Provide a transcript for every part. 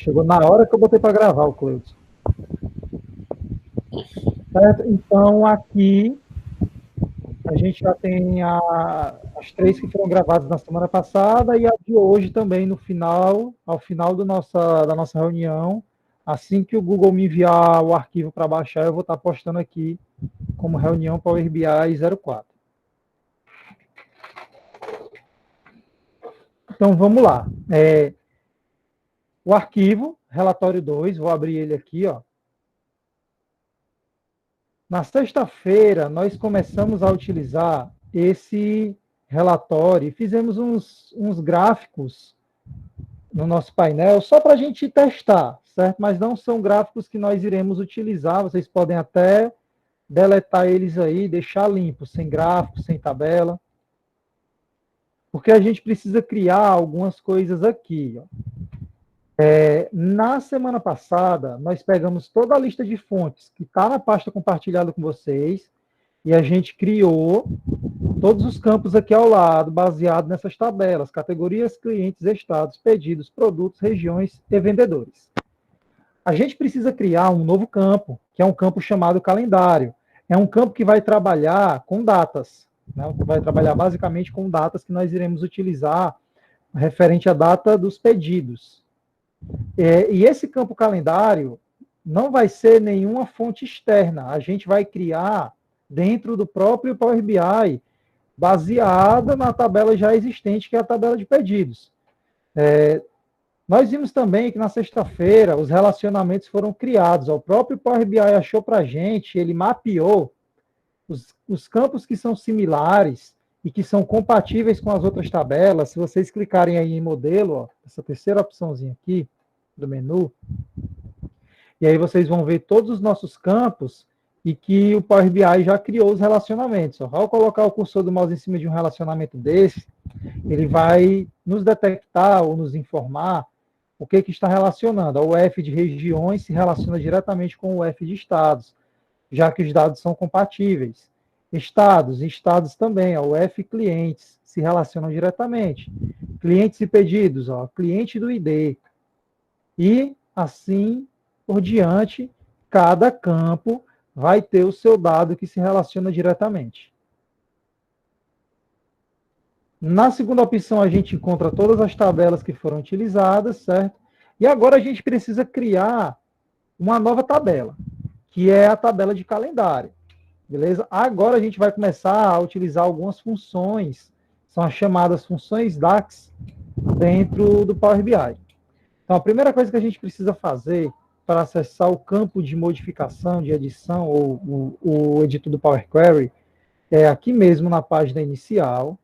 Chegou na hora que eu botei para gravar o Cleudson. Certo? Então, aqui a gente já tem as 3 que foram gravadas na semana passada e a de hoje também no final, ao final da nossa reunião. Assim que o Google me enviar o arquivo para baixar, eu vou estar postando aqui como reunião Power BI 04. Então, vamos lá. O arquivo, relatório 2, vou abrir ele aqui, ó. Na sexta-feira, nós começamos a utilizar esse relatório e fizemos uns gráficos no nosso painel só para a gente testar, certo? Mas não são gráficos que nós iremos utilizar, vocês podem até deletar eles aí, deixar limpo, sem gráfico, sem tabela, porque a gente precisa criar algumas coisas aqui, ó. Na semana passada, nós pegamos toda a lista de fontes que está na pasta compartilhada com vocês e a gente criou todos os campos aqui ao lado, baseado nessas tabelas, categorias, clientes, estados, pedidos, produtos, regiões e vendedores. A gente precisa criar um novo campo, que é um campo chamado calendário. É um campo que vai trabalhar com datas, né? Vai trabalhar basicamente com datas que nós iremos utilizar referente à data dos pedidos. E esse campo calendário não vai ser nenhuma fonte externa. A gente vai criar dentro do próprio Power BI, baseada na tabela já existente, que é a tabela de pedidos. Nós vimos também que na sexta-feira os relacionamentos foram criados. O próprio Power BI achou para a gente, ele mapeou os campos que são similares e que são compatíveis com as outras tabelas. Se vocês clicarem aí em modelo, ó, essa terceira opçãozinha aqui, do menu, e aí vocês vão ver todos os nossos campos e que o Power BI já criou os relacionamentos. Ao colocar o cursor do mouse em cima de um relacionamento desse, ele vai nos detectar ou nos informar o que está relacionando. O F de regiões se relaciona diretamente com o F de estados, já que os dados são compatíveis. Estados também, o F clientes se relacionam diretamente. Clientes e pedidos, cliente do ID. E assim por diante, cada campo vai ter o seu dado que se relaciona diretamente. Na segunda opção, a gente encontra todas as tabelas que foram utilizadas, certo? E agora a gente precisa criar uma nova tabela, que é a tabela de calendário, beleza? Agora a gente vai começar a utilizar algumas funções, são as chamadas funções DAX, dentro do Power BI. Então, a primeira coisa que a gente precisa fazer para acessar o campo de modificação, de edição, ou o editor do Power Query, é aqui mesmo na página inicial,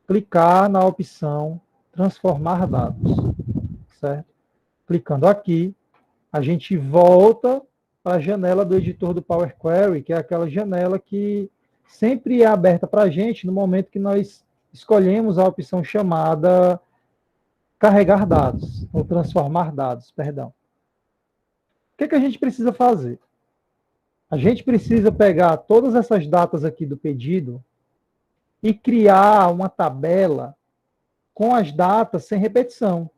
clicar na opção transformar dados, certo? Clicando aqui, a gente volta para a janela do editor do Power Query, que é aquela janela que sempre é aberta para a gente no momento que nós escolhemos a opção chamada carregar dados, ou transformar dados, perdão. O que a gente precisa fazer? A gente precisa pegar todas essas datas aqui do pedido e criar uma tabela com as datas sem repetição,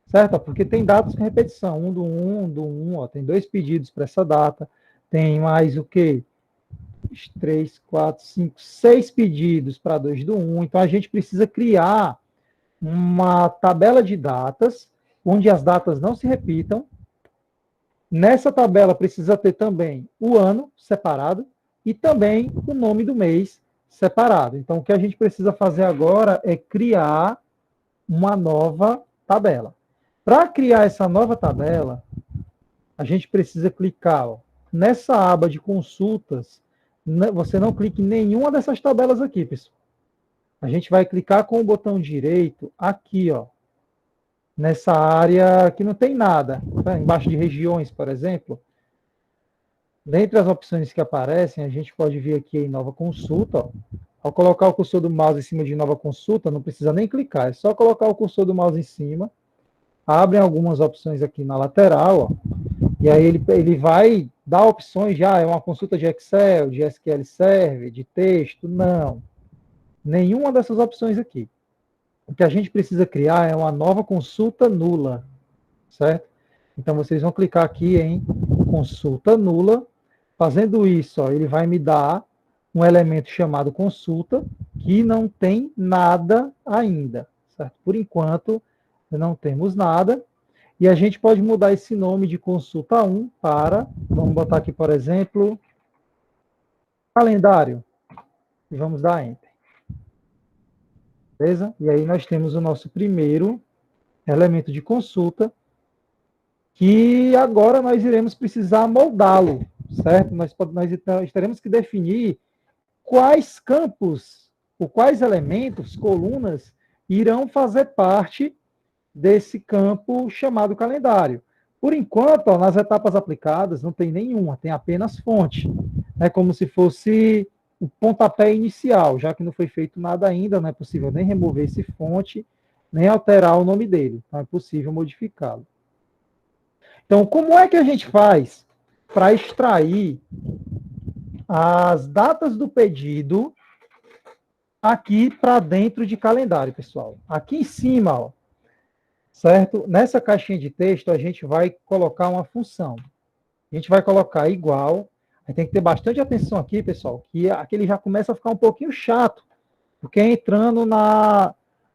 certo? Porque tem datas com repetição, um do 1, tem 2 pedidos para essa data, tem mais o quê? 3, 4, 5, 6 pedidos para 2 do 1, então a gente precisa criar uma tabela de datas, onde as datas não se repitam. Nessa tabela precisa ter também o ano separado e também o nome do mês separado. Então, o que a gente precisa fazer agora é criar uma nova tabela. Para criar essa nova tabela, a gente precisa clicar nessa aba de consultas. Você não clica em nenhuma dessas tabelas aqui, pessoal. A gente vai clicar com o botão direito aqui, nessa área que não tem nada, tá? Embaixo de regiões, por exemplo. Dentre as opções que aparecem, a gente pode vir aqui em nova consulta. Ao colocar o cursor do mouse em cima de nova consulta, não precisa nem clicar, é só colocar o cursor do mouse em cima. Abrem algumas opções aqui na lateral, e aí ele vai dar opções é uma consulta de Excel, de SQL Server, de texto. Não. Nenhuma dessas opções aqui. O que a gente precisa criar é uma nova consulta nula, certo? Então, vocês vão clicar aqui em consulta nula. Fazendo isso, ó, ele vai me dar um elemento chamado consulta, que não tem nada ainda, certo? Por enquanto, não temos nada. E a gente pode mudar esse nome de consulta 1 para, vamos botar aqui, por exemplo, calendário. E vamos dar Enter. Beleza? E aí nós temos o nosso primeiro elemento de consulta, que agora nós iremos precisar moldá-lo, certo? Nós teremos que definir quais campos, ou quais elementos, colunas, irão fazer parte desse campo chamado calendário. Por enquanto, ó, nas etapas aplicadas, não tem nenhuma, tem apenas fonte. É como se fosse o pontapé inicial, já que não foi feito nada ainda, não é possível nem remover esse fonte, nem alterar o nome dele. Não é possível modificá-lo. Então, como é que a gente faz para extrair as datas do pedido aqui para dentro de calendário, pessoal? Aqui em cima, ó, certo? Nessa caixinha de texto, a gente vai colocar uma função. A gente vai colocar igual. Aí tem que ter bastante atenção aqui, pessoal, que aquele já começa a ficar um pouquinho chato, porque é entrando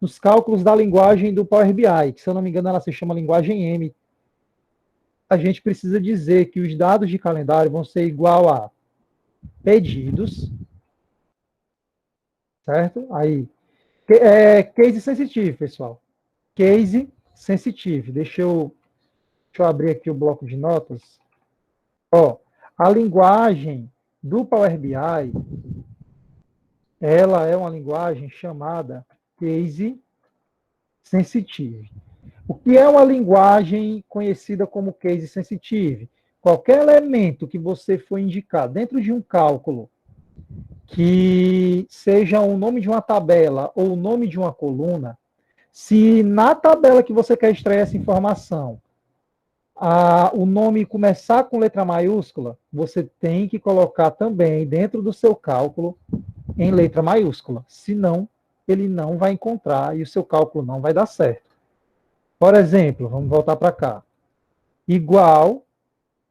nos cálculos da linguagem do Power BI, que, se eu não me engano, ela se chama linguagem M. A gente precisa dizer que os dados de calendário vão ser igual a pedidos, certo? Aí, case sensitive, pessoal. Case sensitive. Deixa eu abrir aqui o bloco de notas. Ó, a linguagem do Power BI, ela é uma linguagem chamada case sensitive. O que é uma linguagem conhecida como case sensitive? Qualquer elemento que você for indicar dentro de um cálculo, que seja o nome de uma tabela ou o nome de uma coluna, se na tabela que você quer extrair essa informação, o nome começar com letra maiúscula, você tem que colocar também dentro do seu cálculo em letra maiúscula. Senão, ele não vai encontrar e o seu cálculo não vai dar certo. Por exemplo, vamos voltar para cá. Igual,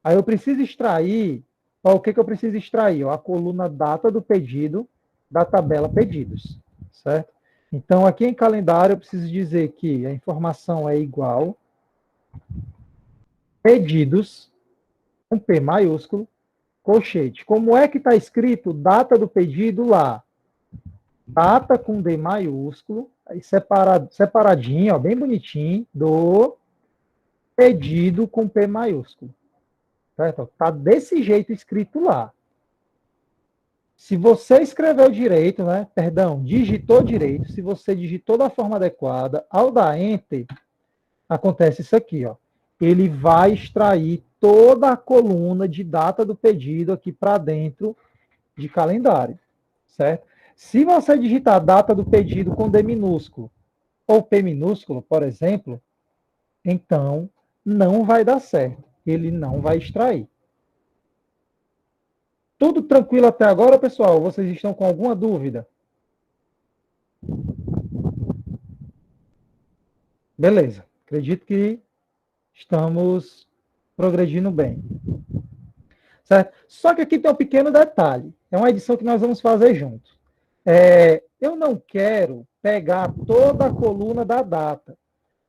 aí eu preciso extrair, o que eu preciso extrair? A coluna data do pedido da tabela pedidos, certo? Então, aqui em calendário, eu preciso dizer que a informação é igual pedidos, com P maiúsculo, colchete. Como é que está escrito data do pedido lá? Data com D maiúsculo, aí separadinho, ó, bem bonitinho, do pedido com P maiúsculo. Certo? Tá desse jeito escrito lá. Se você escreveu direito, né? Perdão, digitou direito, se você digitou da forma adequada, ao dar Enter, acontece isso aqui, ó. Ele vai extrair toda a coluna de data do pedido aqui para dentro de calendário, certo? Se você digitar a data do pedido com D minúsculo ou P minúsculo, por exemplo, então não vai dar certo. Ele não vai extrair. Tudo tranquilo até agora, pessoal? Vocês estão com alguma dúvida? Beleza. Acredito que estamos progredindo bem. Certo? Só que aqui tem um pequeno detalhe. É uma edição que nós vamos fazer juntos. Eu não quero pegar toda a coluna da data.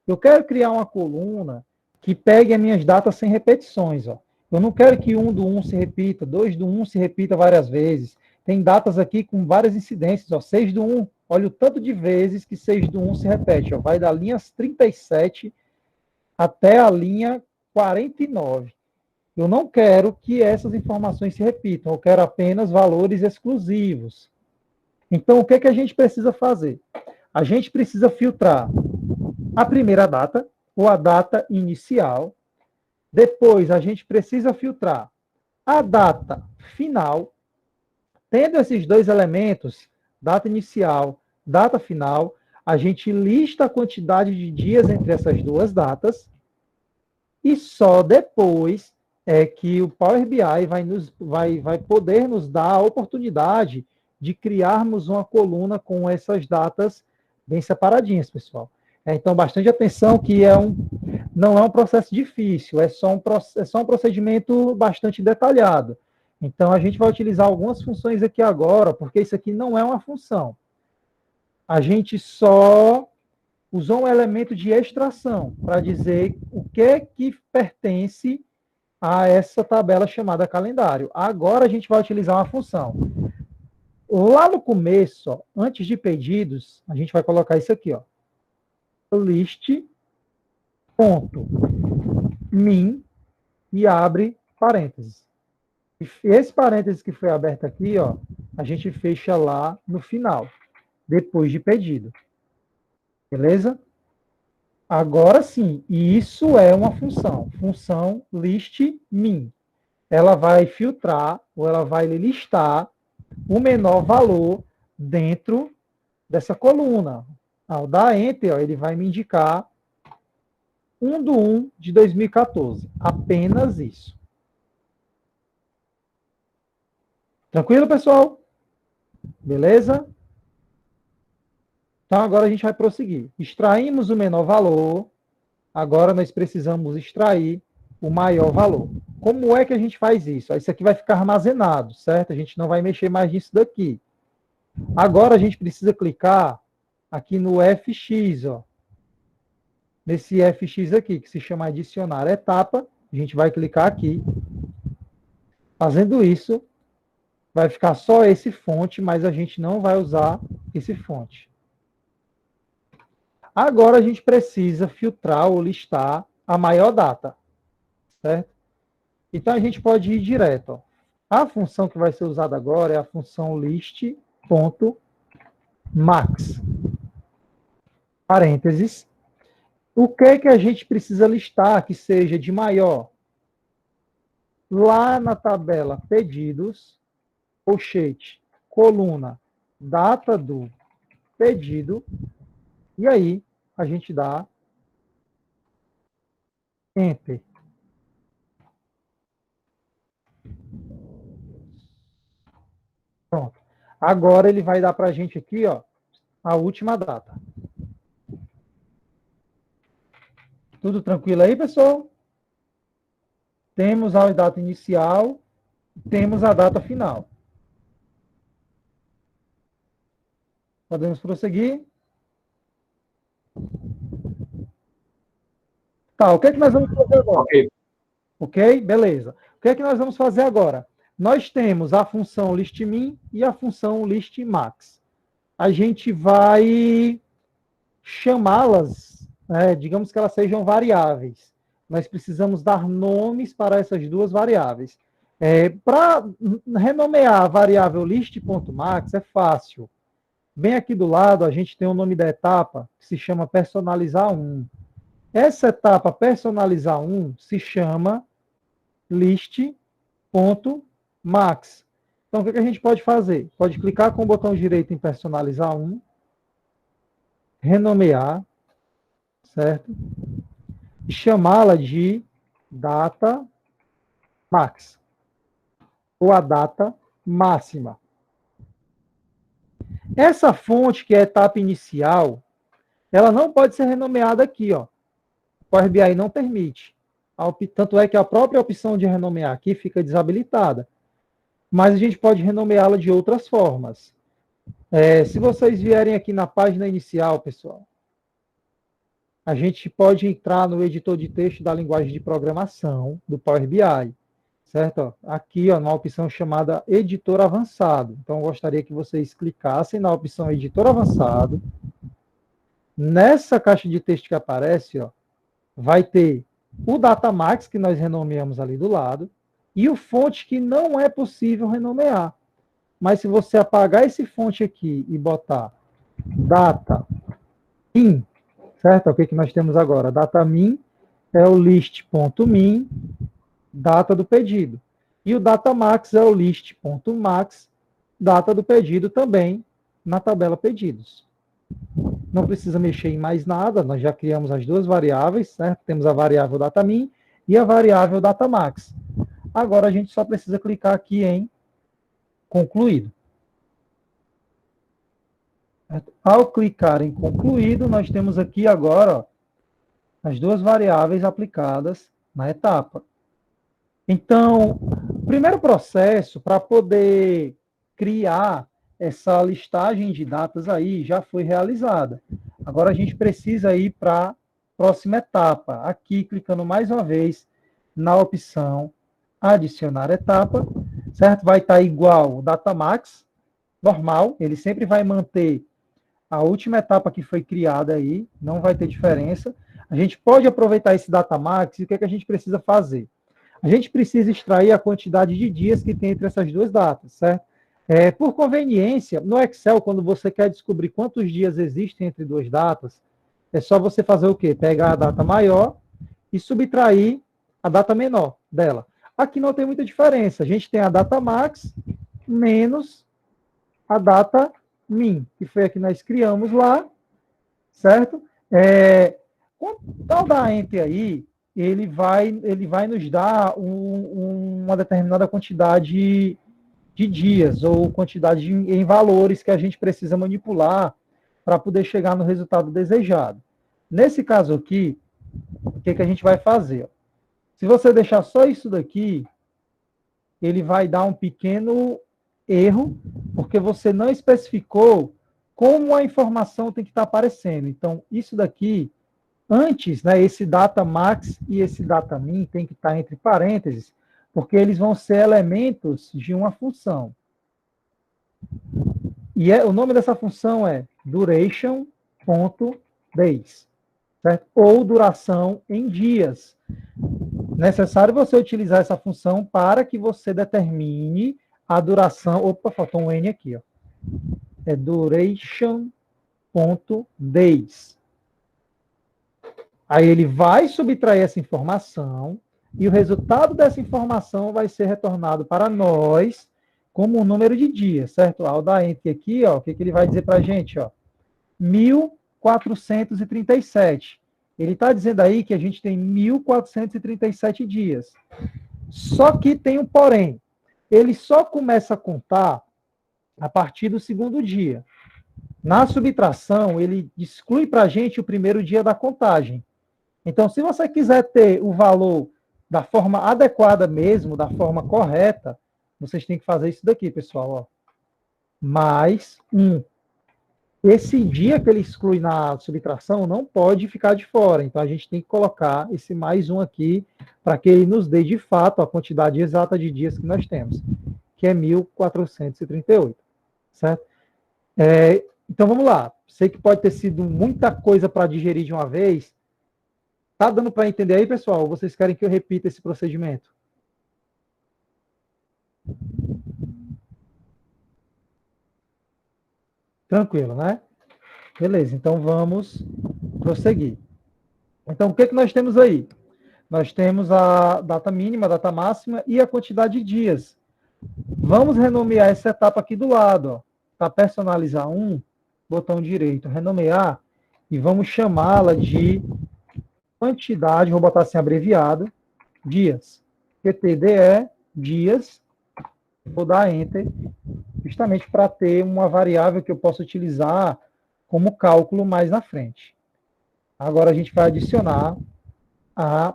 Eu quero criar uma coluna que pegue as minhas datas sem repetições. Ó. Eu não quero que 1 do 1 se repita, 2 do 1 se repita várias vezes. Tem datas aqui com várias incidências. Ó. 6 do 1, olha o tanto de vezes que 6 do 1 se repete. Ó. Vai da linha 37 até a linha 49. Eu não quero que essas informações se repitam. Eu quero apenas valores exclusivos. Então, o que a gente precisa fazer? A gente precisa filtrar a primeira data, ou a data inicial. Depois, a gente precisa filtrar a data final. Tendo esses dois elementos, data inicial, data final, a gente lista a quantidade de dias entre essas duas datas. E só depois é que o Power BI vai poder nos dar a oportunidade de criarmos uma coluna com essas datas bem separadinhas, pessoal. Então, bastante atenção, que não é um processo difícil, é só um procedimento bastante detalhado. Então, a gente vai utilizar algumas funções aqui agora, porque isso aqui não é uma função. A gente só usou um elemento de extração para dizer o que pertence a essa tabela chamada calendário. Agora a gente vai utilizar uma função. Lá no começo, ó, antes de pedidos, a gente vai colocar isso aqui, ó. List.min e abre parênteses. E esse parênteses que foi aberto aqui, ó, a gente fecha lá no final, depois de pedido. Beleza? Agora sim, isso é uma função list_min. Ela vai filtrar, ou ela vai listar o menor valor dentro dessa coluna. Ao dar Enter, ó, ele vai me indicar 1/1 de 2014. Apenas isso. Tranquilo, pessoal? Beleza? Então, agora a gente vai prosseguir. Extraímos o menor valor. Agora nós precisamos extrair o maior valor. Como é que a gente faz isso? Isso aqui vai ficar armazenado, certo? A gente não vai mexer mais nisso daqui. Agora a gente precisa clicar aqui no FX, ó. Nesse FX aqui, que se chama adicionar etapa. A gente vai clicar aqui. Fazendo isso, vai ficar só esse fonte, mas a gente não vai usar esse fonte. Agora a gente precisa filtrar ou listar a maior data, certo? Então a gente pode ir direto. Ó. A função que vai ser usada agora é a função list.max. Parênteses. O que a gente precisa listar que seja de maior? Lá na tabela pedidos, colchete, coluna, data do pedido, e aí a gente dá Enter. Pronto. Agora ele vai dar para a gente aqui, ó, a última data. Tudo tranquilo aí, pessoal? Temos a data inicial, temos a data final. Podemos prosseguir? Tá, o que é que nós vamos fazer agora? Ok, beleza. O que é que nós vamos fazer agora? Nós temos a função listmin e a função listmax. A gente vai chamá-las, né, digamos que elas sejam variáveis. Nós precisamos dar nomes para essas duas variáveis. Para renomear a variável list.max é fácil. Bem aqui do lado, a gente tem o nome da etapa, que se chama personalizar 1. Essa etapa personalizar 1 se chama list.max. Então, o que a gente pode fazer? Pode clicar com o botão direito em personalizar 1, renomear, certo? E chamá-la de data max, ou a data máxima. Essa fonte, que é a etapa inicial, ela não pode ser renomeada aqui, ó. O Power BI não permite. Tanto é que a própria opção de renomear aqui fica desabilitada. Mas a gente pode renomeá-la de outras formas. Se vocês vierem aqui na página inicial, pessoal, a gente pode entrar no editor de texto da linguagem de programação do Power BI, certo? Aqui, ó, na opção chamada Editor Avançado. Então, eu gostaria que vocês clicassem na opção Editor Avançado. Nessa caixa de texto que aparece, ó, vai ter o Datamax, que nós renomeamos ali do lado, e o fonte que não é possível renomear. Mas se você apagar esse fonte aqui e botar data_min, certo? O que nós temos agora? Data_min é o list.min, data do pedido. E o Datamax é o list.max, data do pedido também na tabela pedidos. Não precisa mexer em mais nada, nós já criamos as duas variáveis, certo? Temos a variável data_min e a variável Datamax. Agora a gente só precisa clicar aqui em concluído. Ao clicar em concluído, nós temos aqui agora, ó, as duas variáveis aplicadas na etapa. Então, o primeiro processo para poder criar essa listagem de datas aí já foi realizada. Agora a gente precisa ir para a próxima etapa. Aqui, clicando mais uma vez na opção adicionar etapa, certo? Vai estar igual o Datamax, normal, ele sempre vai manter a última etapa que foi criada aí, não vai ter diferença. A gente pode aproveitar esse Datamax e o que, é que a gente precisa fazer? A gente precisa extrair a quantidade de dias que tem entre essas duas datas, certo? Por conveniência, no Excel, quando você quer descobrir quantos dias existem entre duas datas, é só você fazer o quê? Pegar a data maior e subtrair a data menor dela. Aqui não tem muita diferença. A gente tem a data max menos a data min, que foi a que nós criamos lá, certo? Ao dar Enter aí, ele vai nos dar uma determinada quantidade de dias ou quantidade em valores que a gente precisa manipular para poder chegar no resultado desejado. Nesse caso aqui, o que, que a gente vai fazer? Se você deixar só isso daqui, ele vai dar um pequeno erro, porque você não especificou como a informação tem que estar aparecendo. Então, isso daqui, antes, né, esse data max e esse data min tem que estar entre parênteses, porque eles vão ser elementos de uma função. E o nome dessa função é duration.days, certo? Ou duração em dias. Necessário você utilizar essa função para que você determine a duração. Opa, faltou um N aqui, ó. É duration.days. Aí ele vai subtrair essa informação e o resultado dessa informação vai ser retornado para nós como um número de dias, certo? Ao dar Enter aqui, ó, o que, que ele vai dizer para a gente? Ó? 1437. Ele está dizendo aí que a gente tem 1437 dias. Só que tem um porém. Ele só começa a contar a partir do segundo dia. Na subtração, ele exclui para a gente o primeiro dia da contagem. Então, se você quiser ter o valor da forma adequada mesmo, da forma correta, vocês têm que fazer isso daqui, pessoal. Ó. Mais 1. Esse dia que ele exclui na subtração não pode ficar de fora. Então, a gente tem que colocar esse mais 1 aqui para que ele nos dê, de fato, a quantidade exata de dias que nós temos, que é 1438. Certo? Então, vamos lá. Sei que pode ter sido muita coisa para digerir de uma vez. Tá dando para entender aí, pessoal? Ou vocês querem que eu repita esse procedimento? Tranquilo, né? Beleza, então vamos prosseguir. Então, o que, que nós temos aí? Nós temos a data mínima, a data máxima e a quantidade de dias. Vamos renomear essa etapa aqui do lado. Para personalizar botão direito, renomear, e vamos chamá-la de quantidade, vou botar assim abreviado, dias. QTDE, dias, vou dar Enter, justamente para ter uma variável que eu possa utilizar como cálculo mais na frente. Agora a gente vai adicionar a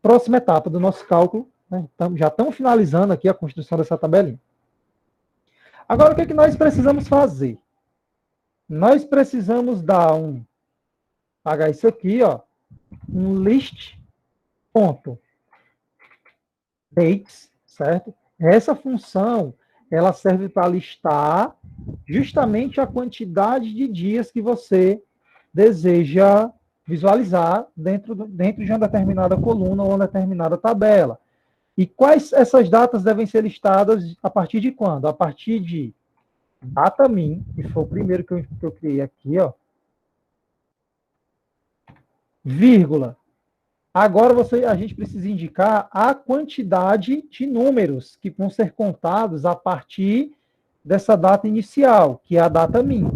próxima etapa do nosso cálculo. Né? Então, já estamos finalizando aqui a construção dessa tabelinha. Agora, o que, é que nós precisamos fazer? Nós precisamos dar pagar isso aqui, ó, um list.dates, certo? Essa função, ela serve para listar justamente a quantidade de dias que você deseja visualizar dentro de uma determinada coluna ou uma determinada tabela. E quais essas datas devem ser listadas a partir de quando? A partir de data min, que foi o primeiro que eu criei aqui, ó, vírgula. Agora a gente precisa indicar a quantidade de números que vão ser contados a partir dessa data inicial, que é a data min.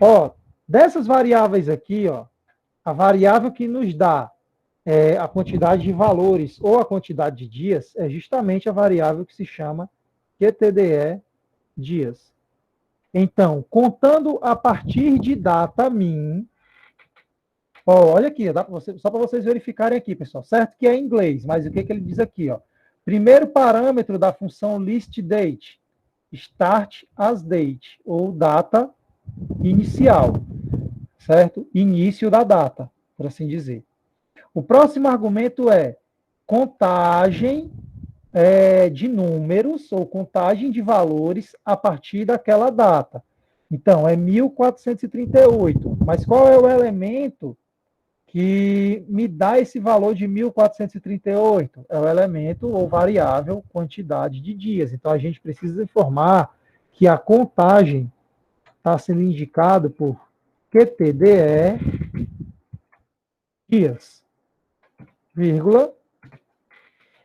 Ó, dessas variáveis aqui, ó, a variável que nos dá a quantidade de valores ou a quantidade de dias é justamente a variável que se chama QTDE dias. Então, contando a partir de data min, Ó, olha aqui, dá pra você, só para vocês verificarem aqui, pessoal. Certo que é em inglês, mas o que, que ele diz aqui? Ó? Primeiro parâmetro da função listDate, start as date, ou data inicial, certo? Início da data, por assim dizer. O próximo argumento é contagem de números ou contagem de valores a partir daquela data. Então, é 1438. Mas qual é o elemento que me dá esse valor de 1438? É o elemento ou variável quantidade de dias. Então, a gente precisa informar que a contagem está sendo indicada por QTDE dias, vírgula.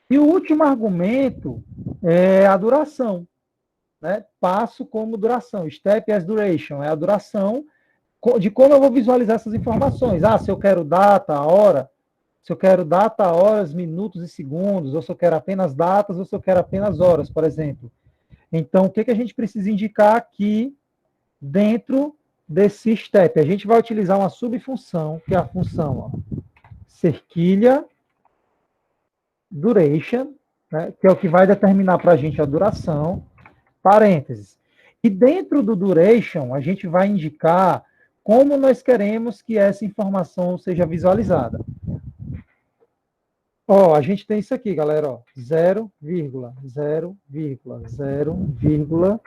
E o último argumento é a duração, né? Passo como duração, step as duration, é a duração de como eu vou visualizar essas informações. Ah, se eu quero data, hora, se eu quero data, horas, minutos e segundos, ou se eu quero apenas datas, ou se eu quero apenas horas, por exemplo. Então, o que, que a gente precisa indicar aqui dentro desse step? A gente vai utilizar uma subfunção, que é a função cerquilha duration, né, que é o que vai determinar para a gente a duração, parênteses. E dentro do duration, a gente vai indicar como nós queremos que essa informação seja visualizada. Ó, a gente tem isso aqui, galera, ó, 0,0,0,0.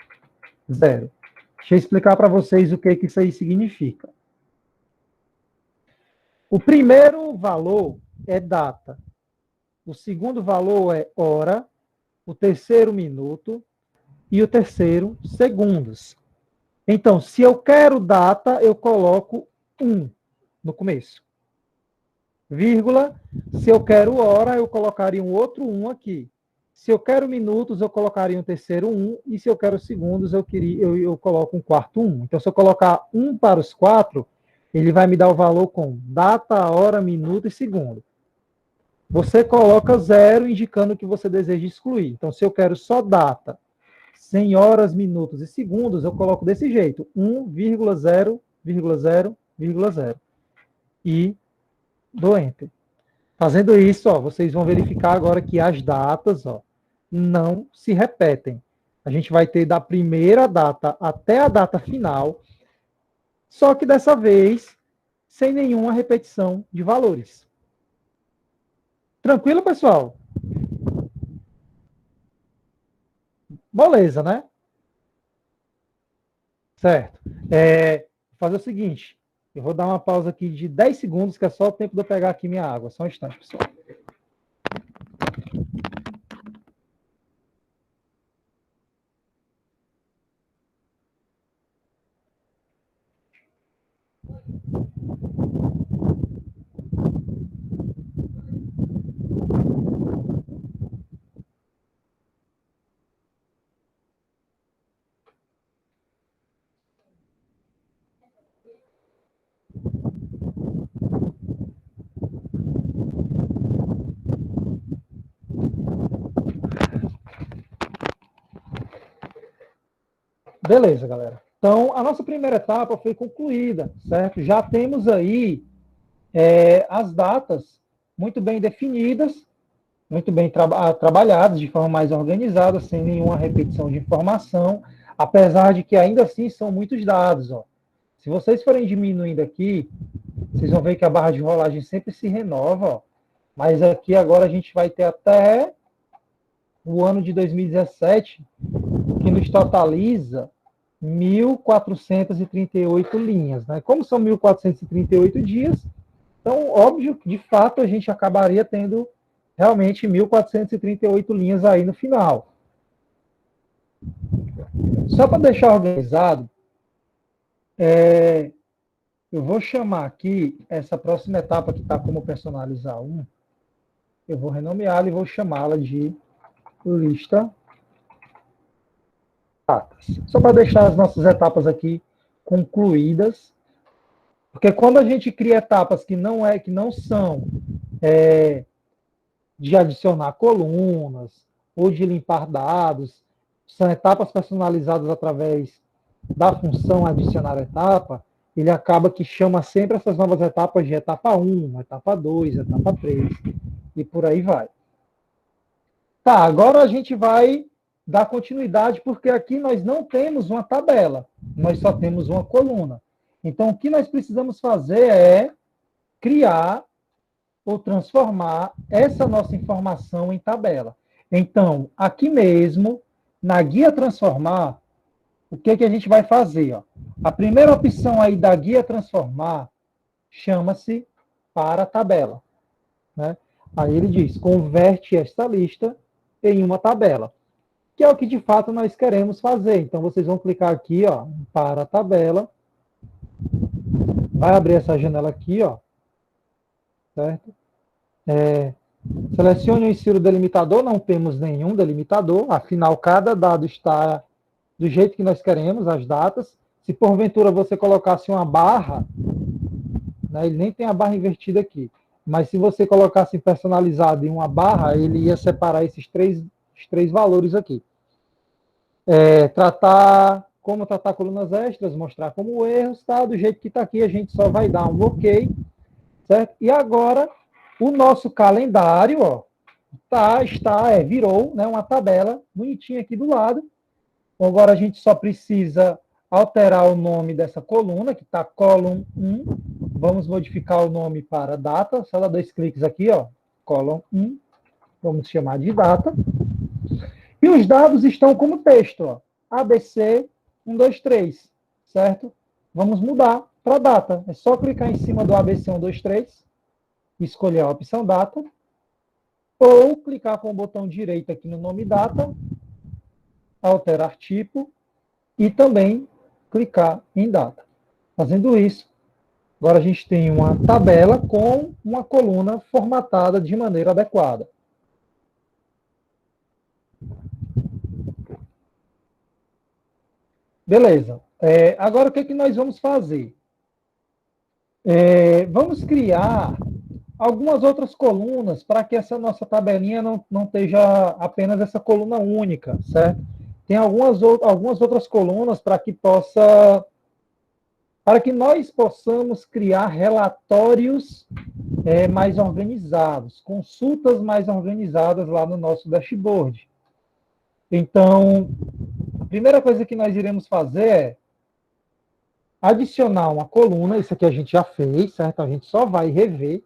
Deixa eu explicar para vocês o que, que isso aí significa. O primeiro valor é data. O segundo valor é hora. O terceiro, minuto. E o terceiro, segundos. Então, se eu quero data, eu coloco 1 no começo. Vírgula. Se eu quero hora, eu colocaria um outro 1 aqui. Se eu quero minutos, eu colocaria um terceiro 1. E se eu quero segundos, eu coloco um quarto 1. Então, se eu colocar 1 para os 4, ele vai me dar o valor com data, hora, minuto e segundo. Você coloca 0, indicando que você deseja excluir. Então, se eu quero só data, sem horas, minutos e segundos, eu coloco desse jeito, 1,0,0,0. E dou Enter. Fazendo isso, ó, vocês vão verificar agora que as datas não se repetem. A gente vai ter da primeira data até a data final, só que dessa vez sem nenhuma repetição de valores. Tranquilo, pessoal? Moleza, né? Certo. Vou fazer o seguinte, eu vou dar uma pausa aqui de 10 segundos, que é só o tempo de eu pegar aqui minha água. Só um instante, pessoal. Beleza, galera. Então, a nossa primeira etapa foi concluída, certo? Já temos aí as datas muito bem definidas, muito bem trabalhadas, de forma mais organizada, sem nenhuma repetição de informação, apesar de que ainda assim são muitos dados. Ó. Se vocês forem diminuindo aqui, vocês vão ver que a barra de rolagem sempre se renova, ó. Mas aqui agora a gente vai ter até o ano de 2017, que nos totaliza 1.438 linhas. Né? Como são 1.438 dias, então, óbvio que, de fato, a gente acabaria tendo realmente 1.438 linhas aí no final. Só para deixar organizado, eu vou chamar aqui essa próxima etapa que está como personalizar 1, eu vou renomeá-la e vou chamá-la de lista datas. Só para deixar as nossas etapas aqui concluídas, porque quando a gente cria etapas que não são de adicionar colunas ou de limpar dados, são etapas personalizadas através da função adicionar etapa, ele acaba que chama sempre essas novas etapas de etapa 1, etapa 2, etapa 3, e por aí vai. Tá, agora a gente vai dar continuidade, porque aqui nós não temos uma tabela, nós só temos uma coluna. Então, o que nós precisamos fazer é criar ou transformar essa nossa informação em tabela. Então, aqui mesmo, na guia transformar, o que a gente vai fazer? Ó? A primeira opção aí da guia transformar chama-se para tabela. Né? Aí ele diz, converte esta lista em uma tabela, que é o que de fato nós queremos fazer. Então, vocês vão clicar aqui, ó, para tabela, vai abrir essa janela aqui, ó, certo? Selecione o insiro delimitador, não temos nenhum delimitador, afinal, cada dado está do jeito que nós queremos, as datas. Se porventura você colocasse uma barra, né, ele nem tem a barra invertida aqui, mas se você colocasse personalizado em uma barra, ele ia separar esses três valores aqui. Como tratar colunas extras, mostrar como erros, tá? Do jeito que está aqui, a gente só vai dar um OK, certo? E agora, o nosso calendário, ó, virou, né, uma tabela bonitinha aqui do lado. Agora a gente só precisa alterar o nome dessa coluna, que está column 1. Vamos modificar o nome para data. Só dá 2 cliques aqui, ó, column 1. Vamos chamar de data. E os dados estão como texto, ó, ABC 123, certo? Vamos mudar para data. É só clicar em cima do ABC 123, escolher a opção data, ou clicar com o botão direito aqui no nome data, alterar tipo, e também clicar em data. Fazendo isso, agora a gente tem uma tabela com uma coluna formatada de maneira adequada. Beleza. Agora, o que nós vamos fazer? Vamos criar algumas outras colunas para que essa nossa tabelinha não esteja apenas essa coluna única, certo? Tem algumas outras colunas para que nós possamos criar relatórios mais organizados, consultas mais organizadas lá no nosso dashboard. Então, a primeira coisa que nós iremos fazer é adicionar uma coluna, isso aqui a gente já fez, certo? A gente só vai rever.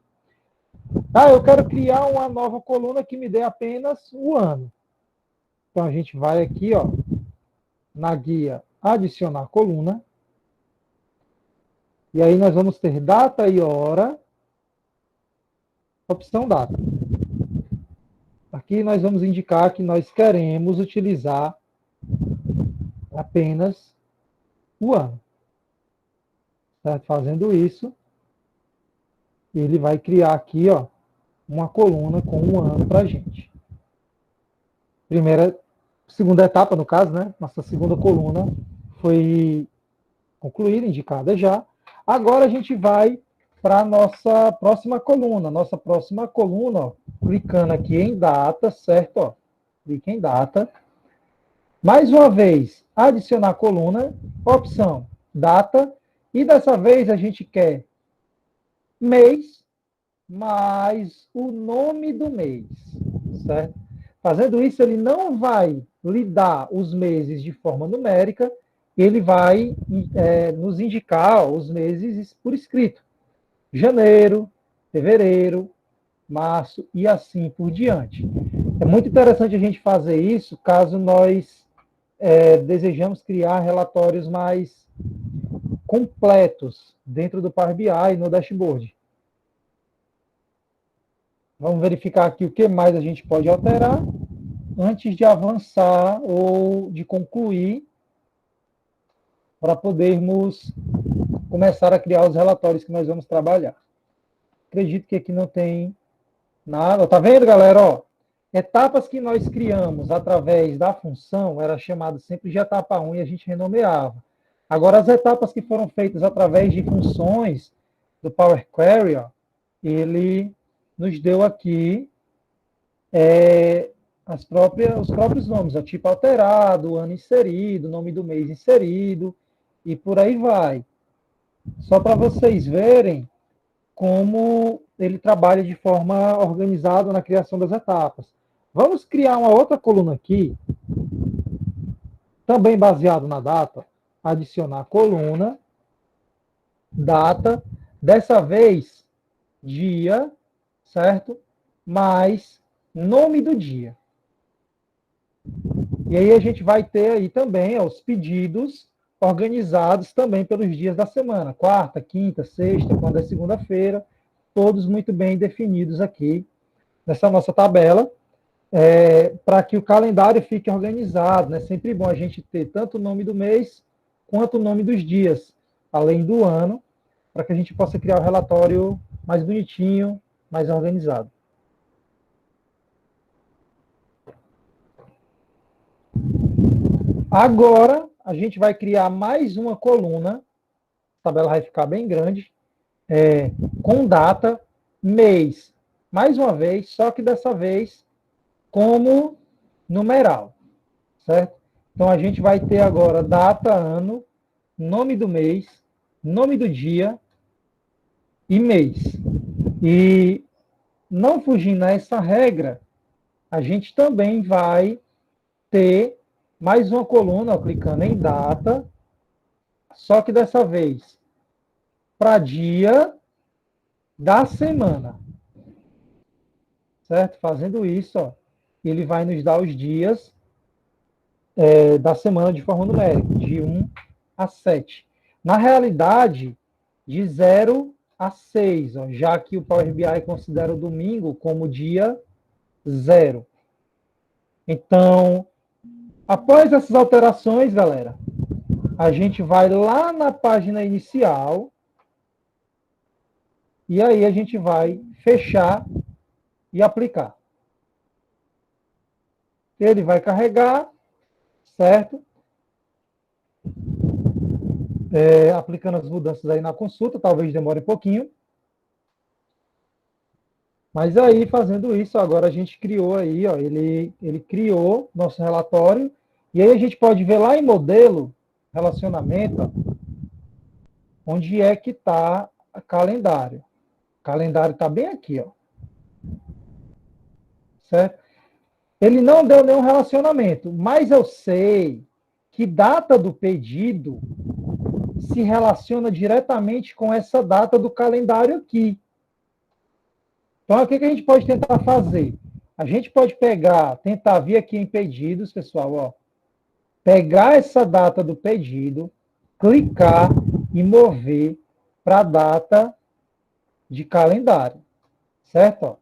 Eu quero criar uma nova coluna que me dê apenas o ano. Então, a gente vai aqui, ó, na guia adicionar coluna. E aí nós vamos ter data e hora, opção data. Aqui nós vamos indicar que nós queremos utilizar apenas o ano. Certo? Fazendo isso, ele vai criar aqui, ó, uma coluna com um ano para a gente. Segunda etapa, no caso, né? Nossa segunda coluna foi concluída, indicada já. Agora a gente vai para a nossa próxima coluna. Nossa próxima coluna, ó, clicando aqui em data, certo? Ó, clique em data. Mais uma vez, adicionar coluna, opção data. E dessa vez a gente quer mês mais o nome do mês, certo? Fazendo isso, ele não vai lhe dar os meses de forma numérica, ele vai nos indicar os meses por escrito. Janeiro, fevereiro, março e assim por diante. É muito interessante a gente fazer isso caso nós desejamos criar relatórios mais completos dentro do Power BI e no dashboard. Vamos verificar aqui o que mais a gente pode alterar antes de avançar ou de concluir para podermos começar a criar os relatórios que nós vamos trabalhar. Acredito que aqui não tem nada. Tá vendo, galera? Ó, etapas que nós criamos através da função era chamado sempre de etapa 1 e a gente renomeava. Agora, as etapas que foram feitas através de funções do Power Query, ó, ele nos deu aqui os próprios nomes, o tipo alterado, o ano inserido, o nome do mês inserido, e por aí vai. Só para vocês verem como ele trabalha de forma organizada na criação das etapas. Vamos criar uma outra coluna aqui, também baseado na data, adicionar coluna, data, dessa vez dia, certo? Mais nome do dia. E aí a gente vai ter aí também os pedidos organizados também pelos dias da semana, quarta, quinta, sexta, quando é segunda-feira, todos muito bem definidos aqui nessa nossa tabela, para que o calendário fique organizado. É, né? Sempre bom a gente ter tanto o nome do mês quanto o nome dos dias, além do ano, para que a gente possa criar o relatório mais bonitinho, mais organizado. Agora, a gente vai criar mais uma coluna, a tabela vai ficar bem grande, com data, mês, mais uma vez, só que dessa vez como numeral, certo? Então, a gente vai ter agora data, ano, nome do mês, nome do dia e mês. E não fugindo a essa regra, a gente também vai ter mais uma coluna, ó, clicando em data, só que dessa vez para dia da semana, certo? Fazendo isso, ó, ele vai nos dar os dias da semana de forma numérica, de 1 a 7. Na realidade, de 0 a 6, ó, já que o Power BI considera o domingo como dia 0. Então, após essas alterações, galera, a gente vai lá na página inicial e aí a gente vai fechar e aplicar. Ele vai carregar, certo? Aplicando as mudanças aí na consulta, talvez demore um pouquinho. Mas aí, fazendo isso, agora a gente criou aí, ó, ele criou nosso relatório, e aí a gente pode ver lá em modelo, relacionamento, ó, onde é que está o calendário. O calendário está bem aqui, ó. Certo? Ele não deu nenhum relacionamento, mas eu sei que data do pedido se relaciona diretamente com essa data do calendário aqui. Então, o que a gente pode tentar fazer? A gente pode tentar vir aqui em pedidos, pessoal, ó, pegar essa data do pedido, clicar e mover para a data de calendário, certo? Ó,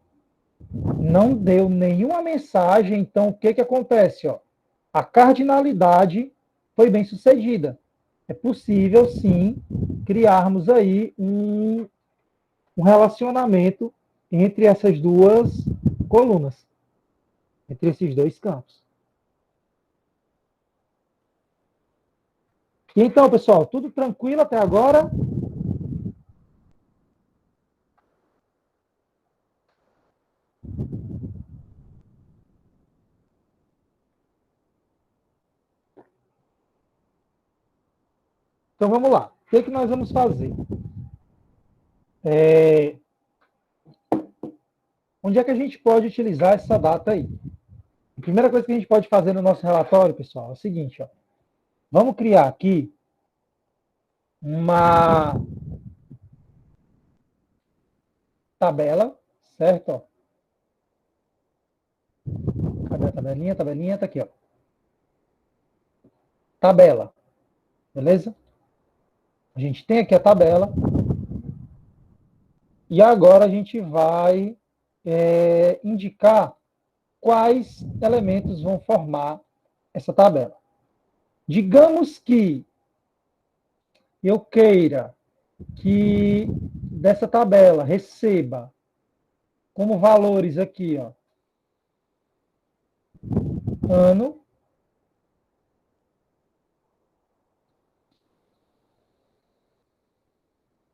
não deu nenhuma mensagem, então o que acontece? Ó? A cardinalidade foi bem sucedida. É possível, sim, criarmos aí um relacionamento entre essas duas colunas, entre esses dois campos. E então, pessoal, tudo tranquilo até agora? Então vamos lá. O que nós vamos fazer? Onde é que a gente pode utilizar essa data aí? A primeira coisa que a gente pode fazer no nosso relatório, pessoal, é o seguinte, ó. Vamos criar aqui uma tabela, certo? Ó. Cadê a tabelinha? A tabelinha tá aqui, ó. Tabela, beleza? A gente tem aqui a tabela. E agora a gente vai indicar quais elementos vão formar essa tabela. Digamos que eu queira que dessa tabela receba como valores aqui, ó, ano,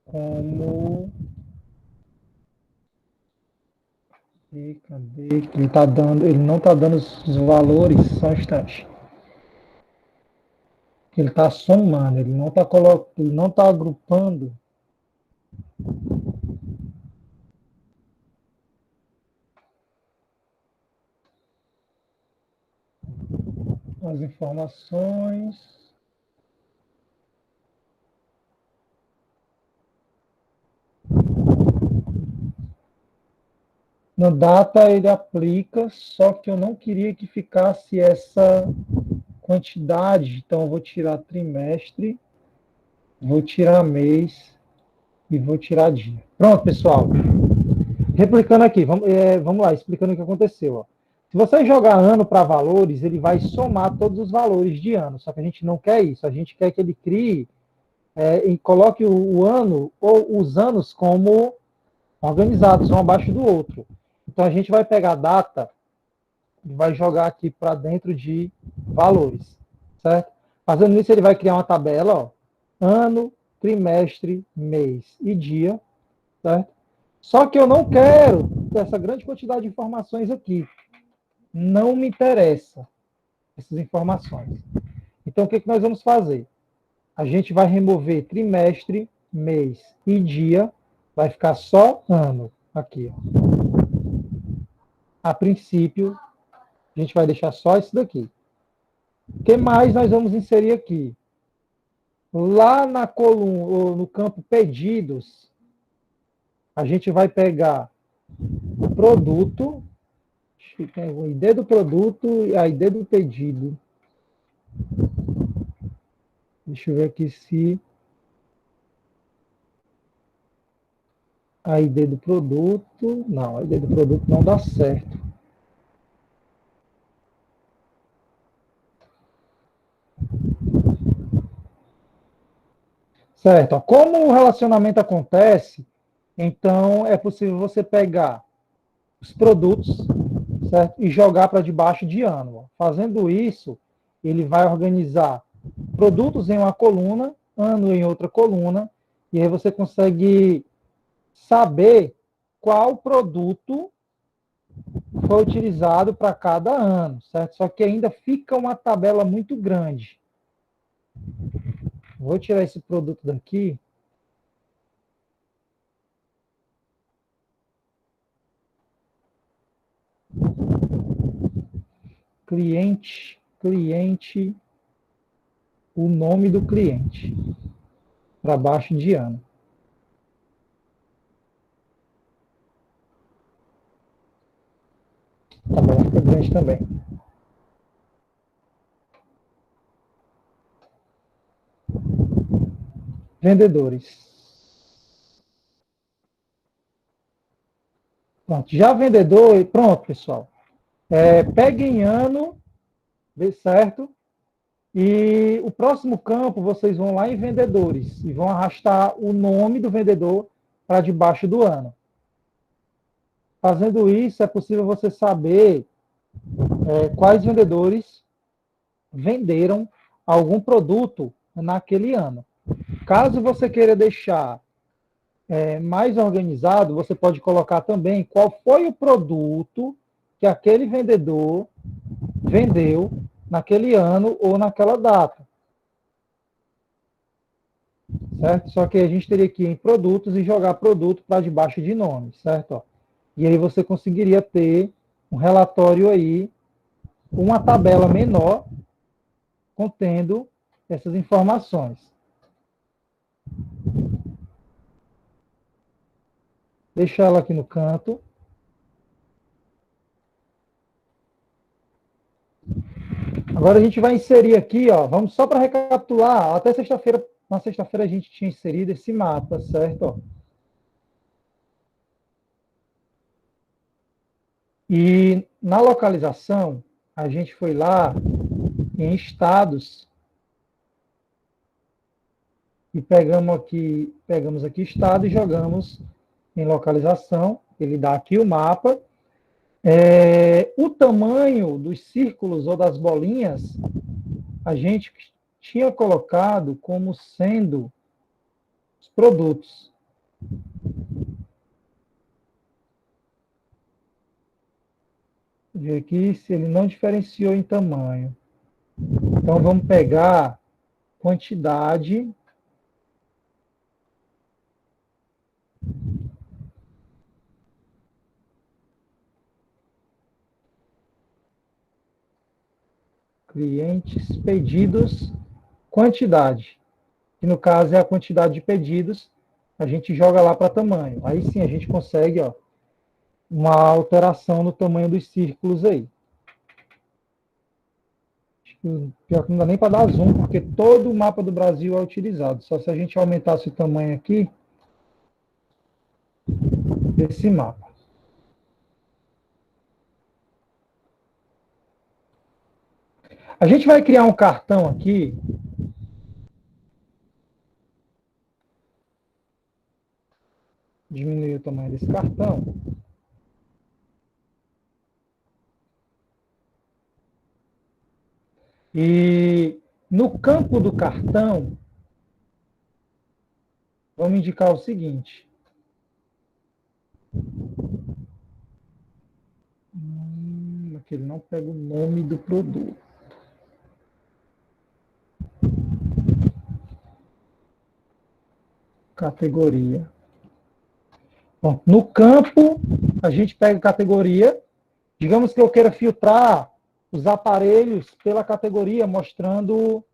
como cadê? Ele tá dando, ele não está dando os valores, só um instante. Ele está somando, ele não está ele não está agrupando. As informações. Na data ele aplica, só que eu não queria que ficasse essa quantidade, então eu vou tirar trimestre, vou tirar mês e vou tirar dia. Pronto, pessoal. Replicando aqui, vamos lá, explicando o que aconteceu. Ó. Se você jogar ano para valores, ele vai somar todos os valores de ano, só que a gente não quer isso, a gente quer que ele crie e coloque o ano ou os anos como organizados, um abaixo do outro. Então a gente vai pegar a data e vai jogar aqui para dentro de valores, certo? Fazendo isso, ele vai criar uma tabela, ó, ano, trimestre, mês e dia, certo? Só que eu não quero essa grande quantidade de informações aqui. Não me interessa essas informações. Então, o que nós vamos fazer? A gente vai remover trimestre, mês e dia, vai ficar só ano aqui. Ó. A princípio, a gente vai deixar só isso daqui. O que mais nós vamos inserir aqui? Lá na coluna, ou no campo pedidos, a gente vai pegar o produto, tem o ID do produto e a ID do pedido. Deixa eu ver aqui se a ID do produto... Não, a ID do produto não dá certo. Certo. Ó, como o relacionamento acontece, então é possível você pegar os produtos, certo? E jogar para debaixo de ano. Ó. Fazendo isso, ele vai organizar produtos em uma coluna, ano em outra coluna, e aí você consegue saber qual produto foi utilizado para cada ano, certo? Só que ainda fica uma tabela muito grande. Vou tirar esse produto daqui. Cliente, o nome do cliente, para baixo de ano. A tabela fica grande também. Vendedores. Pronto, já vendedor, pronto, pessoal. Peguem ano, certo? E o próximo campo, vocês vão lá em vendedores e vão arrastar o nome do vendedor para debaixo do ano. Fazendo isso, é possível você saber quais vendedores venderam algum produto naquele ano. Caso você queira deixar mais organizado, você pode colocar também qual foi o produto que aquele vendedor vendeu naquele ano ou naquela data. Certo? Só que a gente teria que ir em produtos e jogar produto para debaixo de nome, certo? Ó. E aí você conseguiria ter um relatório aí, uma tabela menor contendo essas informações. Deixa ela aqui no canto. Agora a gente vai inserir aqui, ó, vamos só para recapitular, até sexta-feira, na sexta-feira a gente tinha inserido esse mapa, certo? Ó. E na localização, a gente foi lá em estados e pegamos aqui estado e jogamos em localização. Ele dá aqui o mapa. O tamanho dos círculos ou das bolinhas, a gente tinha colocado como sendo os produtos. Vou ver aqui se ele não diferenciou em tamanho. Então vamos pegar quantidade clientes, pedidos, quantidade, que no caso é a quantidade de pedidos, a gente joga lá para tamanho. Aí sim a gente consegue, ó, uma alteração no tamanho dos círculos aí. Pior que não dá nem para dar zoom, porque todo o mapa do Brasil é utilizado. Só se a gente aumentasse o tamanho aqui desse mapa. A gente vai criar um cartão aqui. Diminuir o tamanho desse cartão. E no campo do cartão, vamos indicar o seguinte. Aqui ele não pega o nome do produto. Categoria. Bom, no campo, a gente pega categoria. Digamos que eu queira filtrar os aparelhos pela categoria, mostrando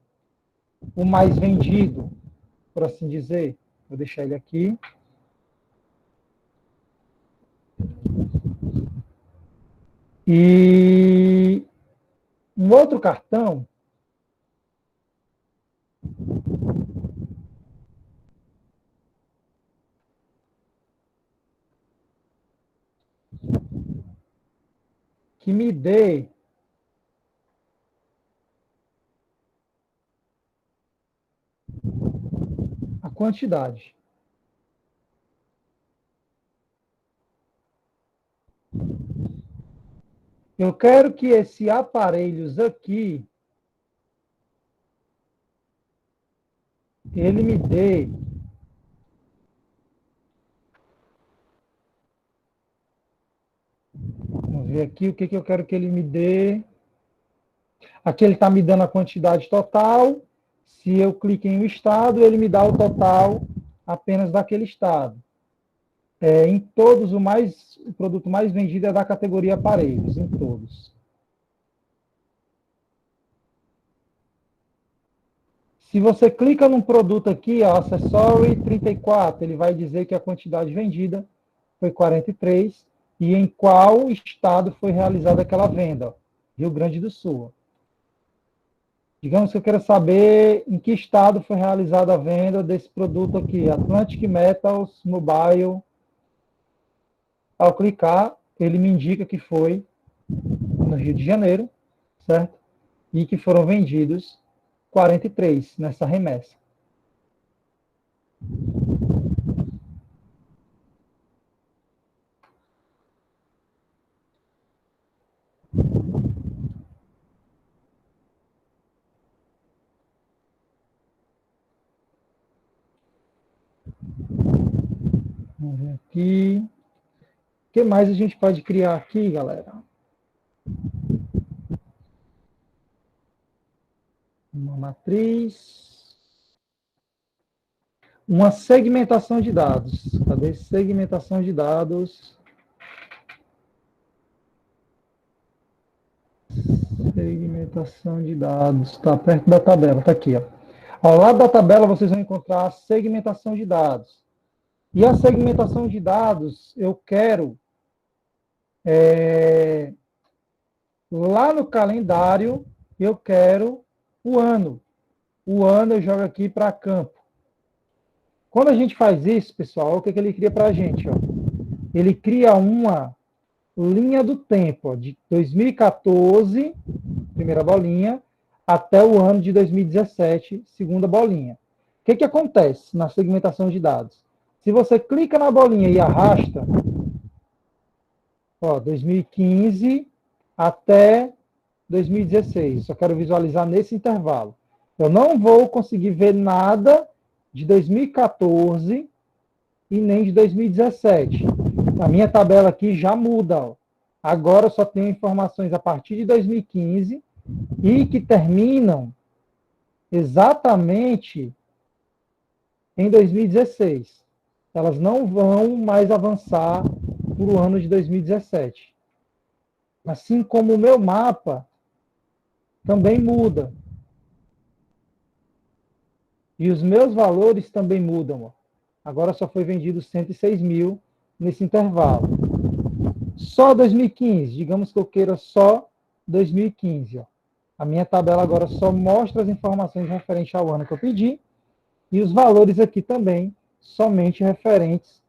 o mais vendido, por assim dizer. Vou deixar ele aqui. E um outro cartão que me dê a quantidade. Eu quero que esse aparelhos aqui, ele me dê vamos ver aqui o que eu quero que ele me dê. Aqui ele está me dando a quantidade total. Se eu clico em um estado, ele me dá o total apenas daquele estado. Em todos, o produto mais vendido é da categoria aparelhos, em todos. Se você clica num produto aqui, ó, Accessory 34, ele vai dizer que a quantidade vendida foi 43 e em qual estado foi realizada aquela venda. Ó, Rio Grande do Sul. Digamos que eu quero saber em que estado foi realizada a venda desse produto aqui, Atlantic Metals Mobile. Ao clicar, ele me indica que foi no Rio de Janeiro, certo? E que foram vendidos 43 nessa remessa. Vamos ver aqui. O que mais a gente pode criar aqui, galera? Uma matriz. Uma segmentação de dados. Cadê segmentação de dados? Segmentação de dados. Está perto da tabela. Está aqui, ó. Ao lado da tabela vocês vão encontrar a segmentação de dados. E a segmentação de dados, eu quero lá no calendário, eu quero o ano. O ano eu jogo aqui para campo. Quando a gente faz isso, pessoal, o que ele cria para a gente? Ó? Ele cria uma linha do tempo, ó, de 2014, primeira bolinha, até o ano de 2017, segunda bolinha. O que acontece na segmentação de dados? Se você clica na bolinha e arrasta, ó, 2015 até 2016. Só quero visualizar nesse intervalo. Eu não vou conseguir ver nada de 2014 e nem de 2017. A minha tabela aqui já muda. Ó. Agora eu só tenho informações a partir de 2015 e que terminam exatamente em 2016. Elas não vão mais avançar para o ano de 2017. Assim como o meu mapa também muda. E os meus valores também mudam. Agora só foi vendido 106 mil nesse intervalo. Só 2015, digamos que eu queira só 2015. Ó. A minha tabela agora só mostra as informações referentes ao ano que eu pedi e os valores aqui também somente referentes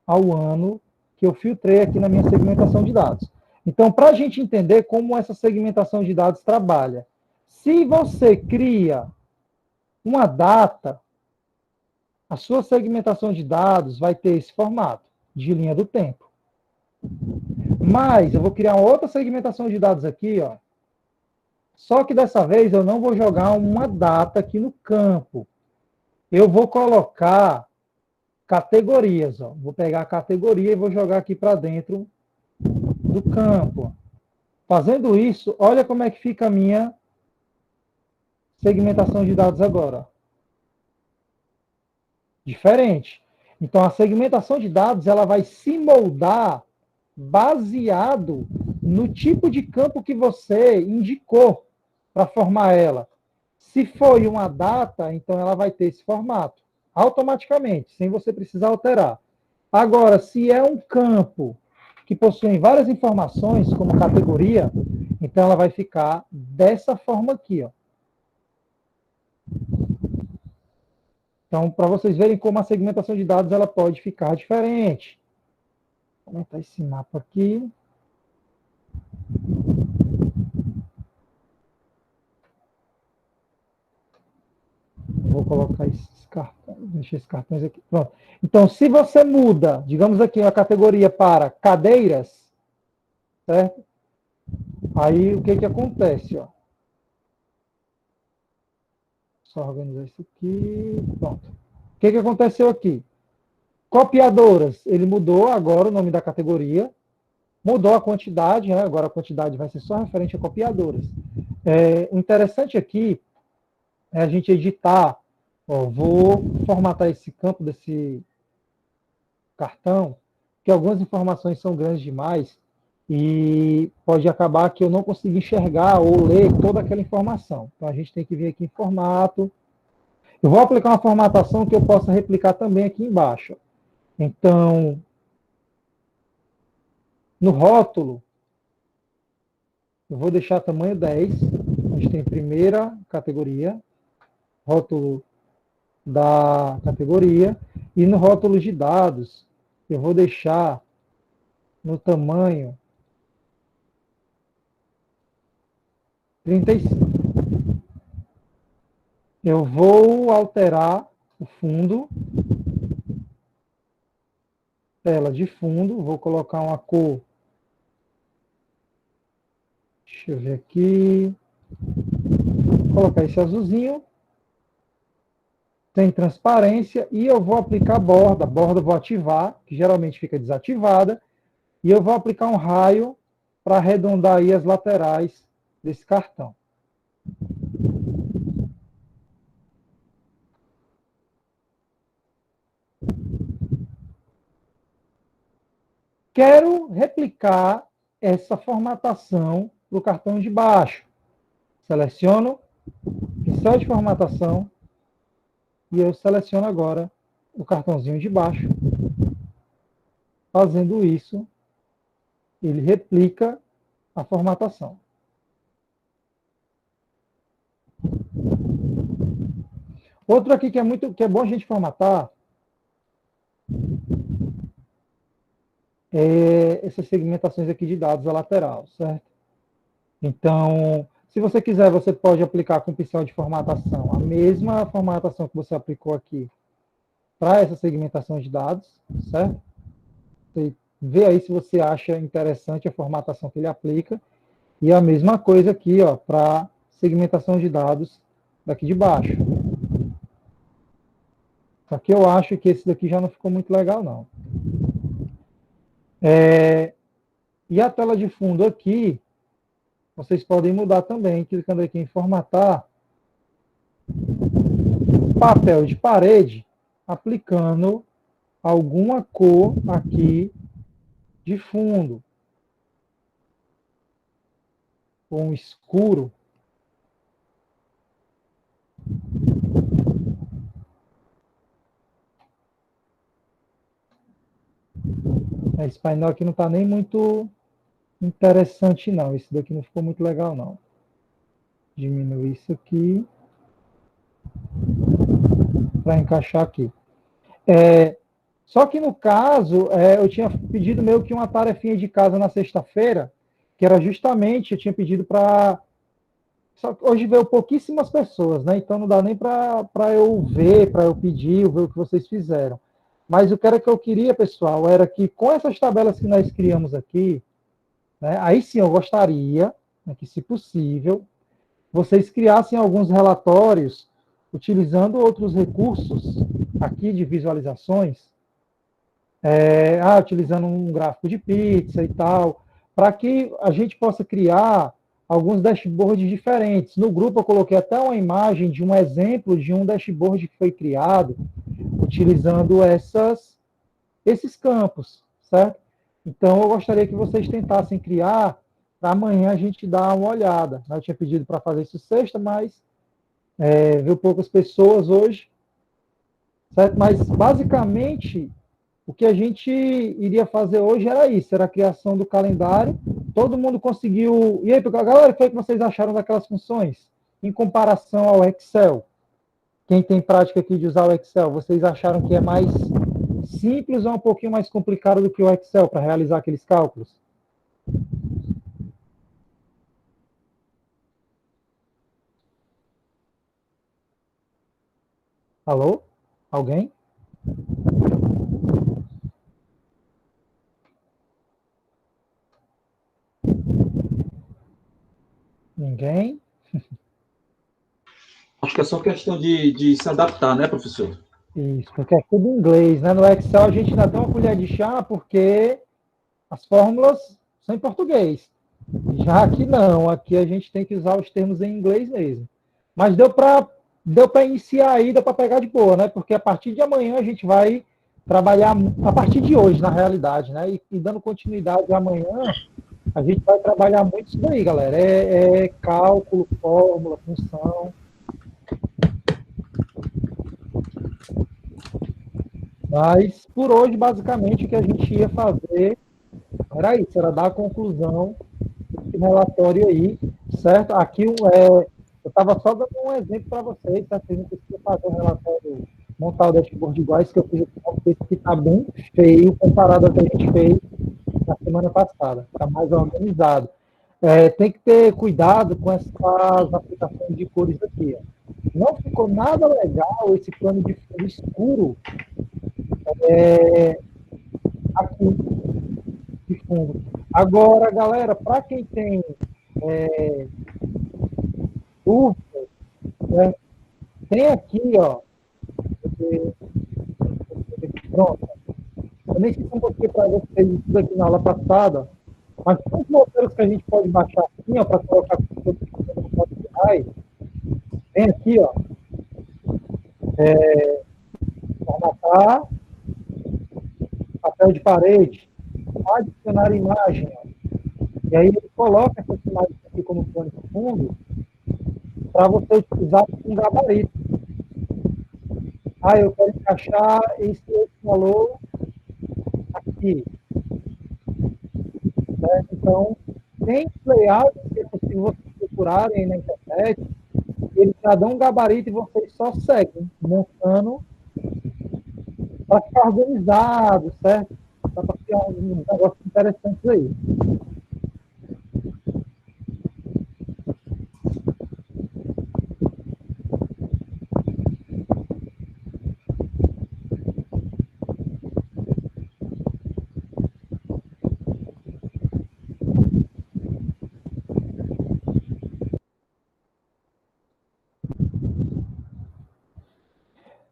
ao ano que eu filtrei aqui na minha segmentação de dados. Então, para a gente entender como essa segmentação de dados trabalha, se você cria uma data, a sua segmentação de dados vai ter esse formato de linha do tempo. Mas eu vou criar outra segmentação de dados aqui, ó. Só que dessa vez eu não vou jogar uma data aqui no campo. Eu vou colocar categorias, ó. Vou pegar a categoria e vou jogar aqui para dentro do campo. Fazendo isso, olha como é que fica a minha segmentação de dados agora. Diferente. Então, a segmentação de dados ela vai se moldar baseado no tipo de campo que você indicou para formar ela. Se foi uma data, então ela vai ter esse formato, automaticamente, sem você precisar alterar. Agora, se é um campo que possui várias informações, como categoria, então ela vai ficar dessa forma aqui, ó. Então, para vocês verem como a segmentação de dados ela pode ficar diferente. Vou aumentar esse mapa aqui. Vou colocar esses cartões, deixar esses cartões aqui. Pronto. Então, se você muda, digamos aqui, a categoria para cadeiras, certo? Aí, o que que acontece, ó? Só organizar isso aqui. Pronto. O que que aconteceu aqui? Copiadoras, ele mudou agora o nome da categoria, mudou a quantidade, né? Agora a quantidade vai ser só referente a copiadoras. O interessante aqui é a gente editar. Ó, vou formatar esse campo desse cartão, que algumas informações são grandes demais e pode acabar que eu não consiga enxergar ou ler toda aquela informação. Então a gente tem que vir aqui em formato. Eu vou aplicar uma formatação que eu possa replicar também aqui embaixo. Então, no rótulo, eu vou deixar tamanho 10, onde tem primeira categoria, rótulo da categoria, e no rótulo de dados, eu vou deixar no tamanho 35. Eu vou alterar o fundo, tela de fundo, vou colocar uma cor, deixa eu ver aqui, vou colocar esse azulzinho, tem transparência, e eu vou aplicar borda, vou ativar, que geralmente fica desativada, e eu vou aplicar um raio para arredondar aí as laterais desse cartão. Quero replicar essa formatação para o cartão de baixo. Seleciono pincel de formatação e eu seleciono agora o cartãozinho de baixo. Fazendo isso, ele replica a formatação. Outro aqui que é bom a gente formatar é essas segmentações aqui de dados à lateral, certo? Então, se você quiser, você pode aplicar com o pincel de formatação a mesma formatação que você aplicou aqui para essa segmentação de dados, certo? Você vê aí se você acha interessante a formatação que ele aplica. E a mesma coisa aqui, ó, para segmentação de dados daqui de baixo. Só que eu acho que esse daqui já não ficou muito legal, não. E a tela de fundo aqui, vocês podem mudar também, clicando aqui em formatar. papel de parede, aplicando alguma cor aqui de fundo, um escuro. Esse painel aqui não está nem muito interessante, não. Esse daqui não ficou muito legal, não. Diminuir isso aqui para encaixar aqui. Só que no caso, eu tinha pedido meio que uma tarefinha de casa na sexta-feira, que era justamente, eu tinha pedido para... Só que hoje veio pouquíssimas pessoas, né? Então não dá nem para eu ver, para eu pedir, ver o que vocês fizeram. Mas o que eu queria, pessoal, era que com essas tabelas que nós criamos aqui, né, aí sim eu gostaria, né, que, se possível, vocês criassem alguns relatórios utilizando outros recursos aqui de visualizações, utilizando um gráfico de pizza e tal, para que a gente possa criar alguns dashboards diferentes. No grupo eu coloquei até uma imagem de um exemplo de um dashboard que foi criado utilizando esses campos, certo? Então eu gostaria que vocês tentassem criar, para amanhã a gente dar uma olhada. Eu tinha pedido para fazer isso sexta, mas viu poucas pessoas hoje, certo? Mas basicamente o que a gente iria fazer hoje era isso, era a criação do calendário. Todo mundo conseguiu... E aí, galera, o que vocês acharam daquelas funções? Em comparação ao Excel. Quem tem prática aqui de usar o Excel, vocês acharam que é mais simples ou um pouquinho mais complicado do que o Excel para realizar aqueles cálculos? Alô? Alguém? Ninguém? Acho que é só questão de se adaptar, né, professor? Isso, porque é tudo em inglês, né? No Excel a gente ainda tem uma colher de chá porque as fórmulas são em português. Já aqui não, aqui a gente tem que usar os termos em inglês mesmo. Mas deu para iniciar aí, deu para pegar de boa, né? Porque a partir de amanhã a gente vai trabalhar, a partir de hoje, na realidade, né? E dando continuidade amanhã, a gente vai trabalhar muito isso daí, galera. É cálculo, fórmula, função. Mas, por hoje, basicamente, o que a gente ia fazer era isso, era dar a conclusão desse relatório aí, certo? Aqui eu estava só dando um exemplo para vocês, tá? Vocês não precisam fazer um relatório, montar o dashboard iguais que eu fiz aqui, porque esse aqui está bem feio comparado ao que a gente fez na semana passada, está mais organizado. Tem que ter cuidado com essas aplicações de cores aqui. Ó. Não ficou nada legal esse plano de fundo escuro aqui de fundo. Agora, galera, para quem tem dúvidas, né, tem aqui, ó, pronto. Eu nem sei como você para vocês isso aqui na aula passada, mas tem uns roteiros que a gente pode baixar assim, ó, para colocar no Spotify. Tem aqui, ó, formatar, papel de parede, adicionar imagem, ó. E aí ele coloca essas imagens aqui como plano de fundo para você utilizar um gabarito. Eu quero encaixar esse valor aqui. Certo? Então, tem layouts que é possível vocês procurarem na internet, eles já dão um gabarito e vocês só seguem, montando para ficar organizado, certo? Para criar um negócio interessante aí.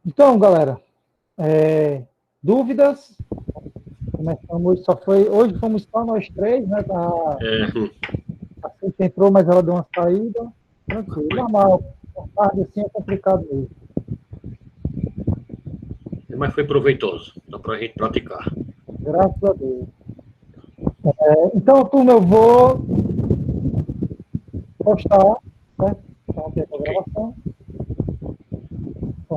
Então, galera, dúvidas? Começamos, hoje fomos só nós três, né? A Cintia entrou, mas ela deu uma saída. Tranquilo, normal. tarde assim é complicado mesmo. Mas foi proveitoso. Dá para a gente praticar. Graças a Deus. Então, turma, eu vou postar, certo? Então, aqui é a gravação.